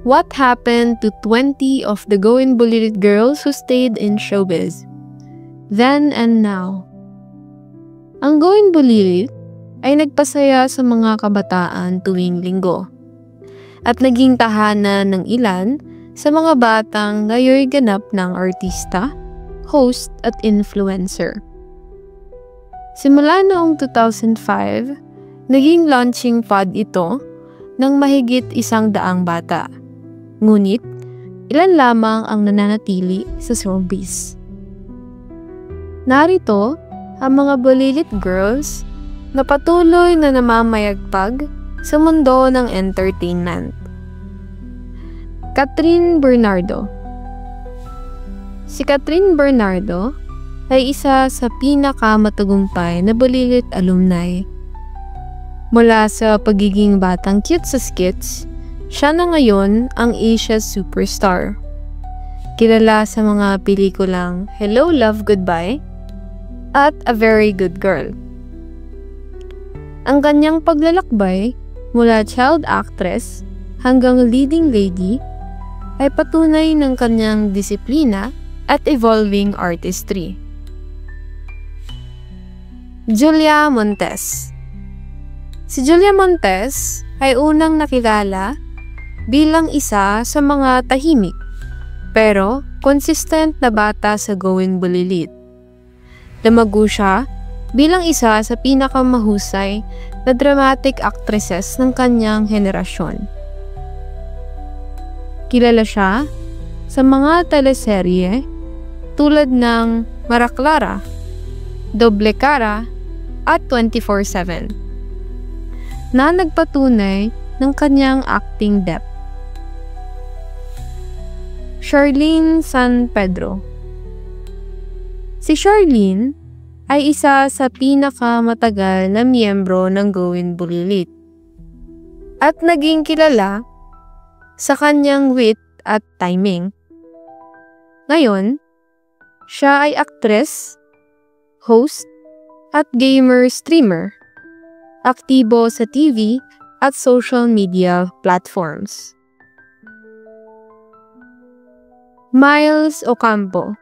What happened to 20 of the Going Bulilit girls who stayed in showbiz? Then and now. Ang Going Bulilit ay nagpasaya sa mga kabataan tuwing linggo at naging tahanan ng ilan sa mga batang ngayoy ganap ng artista, host at influencer. Simula noong 2005, naging launching pad ito ng mahigit 100 bata. Ngunit, ilan lamang ang nananatili sa showbiz. Narito ang mga Bulilit girls na patuloy na namamayagpag sa mundo ng entertainment. Catherine Bernardo. Si Catherine Bernardo ay isa sa pinakamatagumpay na Bulilit alumni. Mula sa pagiging batang cute sa skits, siya na ngayon ang Asia's superstar. Kilala sa mga pelikulang Hello, Love, Goodbye at A Very Good Girl. Ang kanyang paglalakbay mula child actress hanggang leading lady ay patunay ng kanyang disiplina at evolving artistry. Julia Montes. Si Julia Montes ay unang nakilala bilang isa sa mga tahimik pero consistent na bata sa Going Bulilit. Lumago siya bilang isa sa pinakamahusay na dramatic actresses ng kanyang henerasyon. Kilala siya sa mga teleserye tulad ng Mara Clara, Doble Cara at 24/7 na nagpatunay ng kanyang acting depth. Charlene San Pedro. Si Charlene ay isa sa pinakamatagal na miyembro ng Going Bulilit at naging kilala sa kanyang wit at timing. Ngayon, siya ay aktres, host, at gamer-streamer, aktibo sa TV at social media platforms. Miles Ocampo.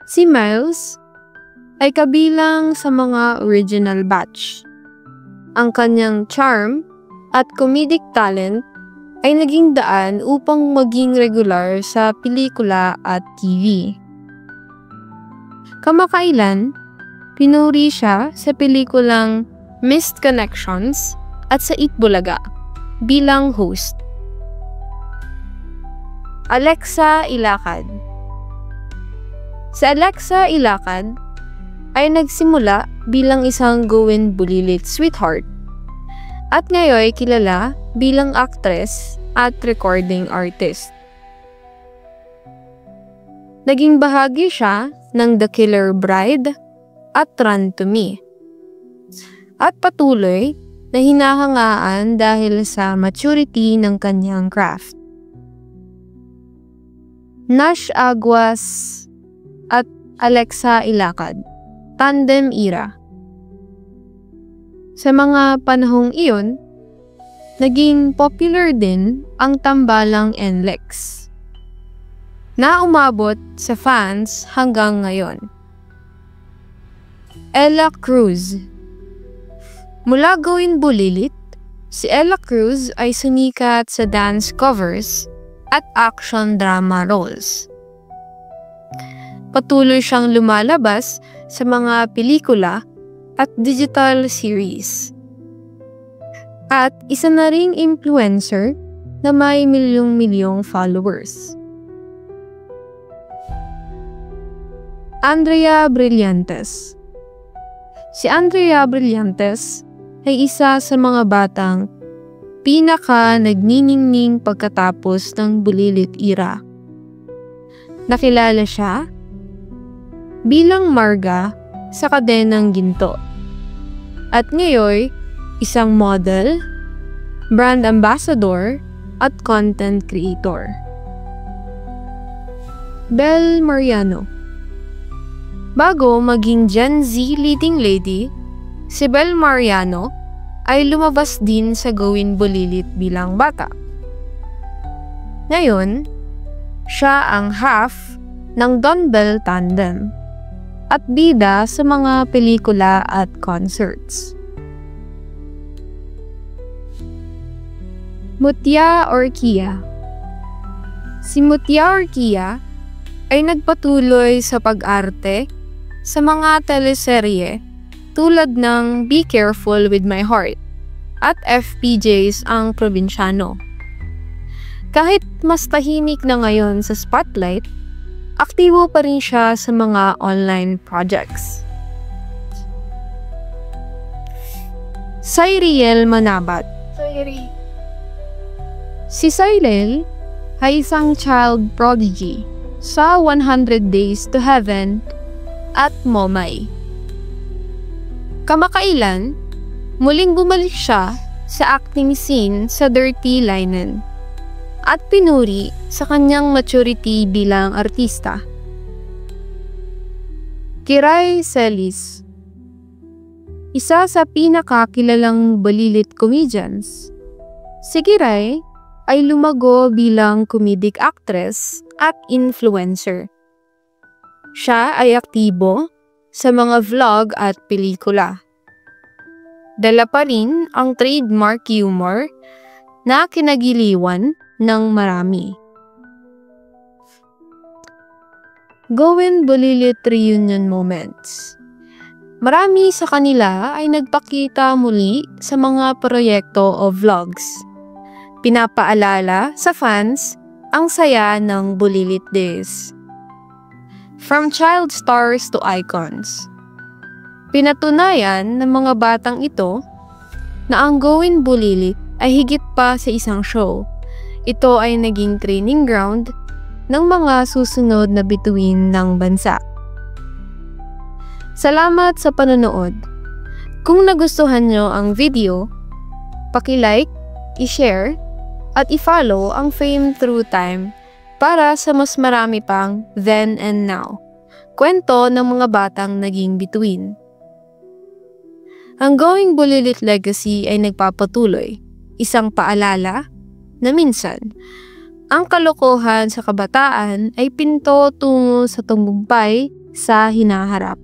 Si Miles ay kabilang sa mga original batch. Ang kanyang charm at comedic talent ay naging daan upang maging regular sa pelikula at TV. Kamakailan, pinuri siya sa pelikulang Missed Connections at sa Itbulaga bilang host. Alexa Ilacad. Si Alexa Ilacad ay nagsimula bilang isang Going Bulilit sweetheart at ngayon kilala bilang actress at recording artist. Naging bahagi siya ng The Killer Bride at Run to Me at patuloy na hinahangaan dahil sa maturity ng kanyang craft. Nash Aguas at Alexa Ilacad, tandem era. Sa mga panahong iyon, naging popular din ang tambalang NLEX na umabot sa fans hanggang ngayon. Ella Cruz. Mula Going Bulilit, si Ella Cruz ay sumikat sa dance covers at action drama roles. Patuloy siyang lumalabas sa mga pelikula at digital series. At isa na ring influencer na may milyong-milyong followers. Andrea Brillantes. Si Andrea Brillantes ay isa sa mga batang nagniningning pagkatapos ng Bulilit era. Nakilala siya bilang Marga sa Kadenang Ginto. At ngayon, isang model, brand ambassador, at content creator. Bel Mariano. Bago maging Gen Z leading lady, si Bel Mariano ay lumabas din sa Going Bulilit bilang bata. Ngayon, siya ang half ng Don Bell Tandem at bida sa mga pelikula at concerts. Mutya Orkia. Si Mutya Orkia ay nagpatuloy sa pag-arte sa mga teleserye tulad ng Be Careful with My Heart at FPJ's Ang Probinsyano. Kahit mas tahimik na ngayon sa spotlight, aktibo pa rin siya sa mga online projects. Cyriel Manabat. Si Cyriel ay isang child prodigy sa 100 Days to Heaven at Momay. Kamakailan, muling bumalik siya sa acting scene sa Dirty Linen at pinuri sa kanyang maturity bilang artista. Kiray Celis. Isa sa pinakakilalang bulilit comedians, si Kiray ay lumago bilang comedic actress at influencer. Siya ay aktibo sa mga vlog at pelikula. Dala pa rin ang trademark humor na kinagiliwan ng marami. Gawin Bulilit Reunion Moments. Marami sa kanila ay nagpakita muli sa mga proyekto o vlogs. Pinapaalala sa fans ang saya ng Bulilit Days. From child stars to icons. Pinatunayan ng mga batang ito na ang Gawin Bulilit ay higit pa sa isang show. Ito ay naging training ground ng mga susunod na bituin ng bansa. Salamat sa panonood. Kung nagustuhan nyo ang video, paki-like, i-share, at i-follow ang Fame Through Time para sa mas marami pang Then and Now, kwento ng mga batang naging bituin. Ang Going Bulilit Legacy ay nagpapatuloy, isang paalala na minsan, ang kalokohan sa kabataan ay pinto tungo sa tagumpay sa hinaharap.